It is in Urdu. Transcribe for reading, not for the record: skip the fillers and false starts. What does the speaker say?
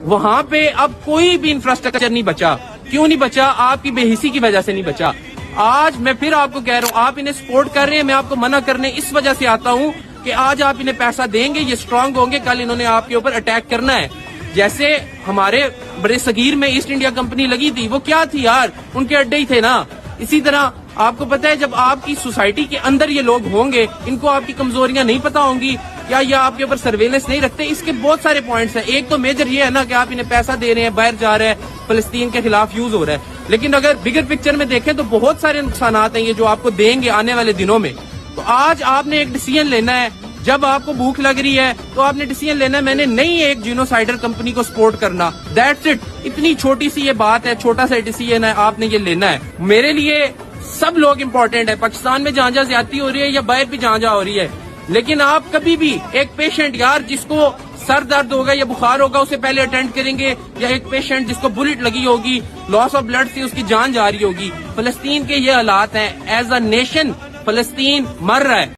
وہاں پہ اب کوئی بھی انفراسٹرکچر نہیں بچا. کیوں نہیں بچا؟ آپ کی بے حسی کی وجہ سے نہیں بچا. آج میں پھر آپ کو کہہ رہا ہوں, آپ انہیں سپورٹ کر رہے ہیں, میں آپ کو منع کرنے اس وجہ سے آتا ہوں کہ آج آپ انہیں پیسہ دیں گے, یہ اسٹرانگ ہوں گے, کل انہوں نے آپ کے اوپر اٹیک کرنا ہے. جیسے ہمارے بڑے صغیر میں ایسٹ انڈیا کمپنی لگی تھی, وہ کیا تھی یار, ان کے اڈے ہی تھے نا. اسی طرح آپ کو پتا ہے جب آپ کی سوسائٹی کے اندر یہ لوگ ہوں گے, ان کو آپ کی کمزوریاں نہیں پتا ہوں گی, یا یہ آپ کے اوپر سرویلنس نہیں رکھتے. اس کے بہت سارے پوائنٹس ہیں. ایک تو میجر یہ ہے نا کہ آپ انہیں پیسہ دے رہے ہیں, باہر جا رہا ہے, فلسطین کے خلاف یوز ہو رہا ہے. لیکن اگر بگر پکچر میں دیکھیں تو بہت سارے نقصانات ہیں یہ جو آپ کو دیں گے آنے والے دنوں میں. تو آج آپ نے ایک ڈیسیژن لینا ہے. جب آپ کو بھوک لگ رہی ہے تو آپ نے ڈیسیژن لینا ہے, میں نے نہیں ایک جینوسائیڈر کمپنی کو سپورٹ کرنا. That's it. اتنی چھوٹی سی یہ بات ہے, چھوٹا سا ڈیسیژن ہے, آپ نے یہ لینا ہے. میرے لیے سب لوگ امپورٹنٹ ہے. پاکستان میں جہاں جہاں زیادتی ہو رہی ہے یا باہر بھی جہاں جہاں ہو رہی ہے, لیکن آپ کبھی بھی ایک پیشنٹ یار جس کو سر درد ہوگا یا بخار ہوگا اسے پہلے اٹینڈ کریں گے, یا ایک پیشنٹ جس کو بلٹ لگی ہوگی, لاس آف بلڈ سے اس کی جان جا رہی ہوگی. فلسطین کے یہ حالات ہیں. ایز اے نیشن فلسطین مر رہا ہے.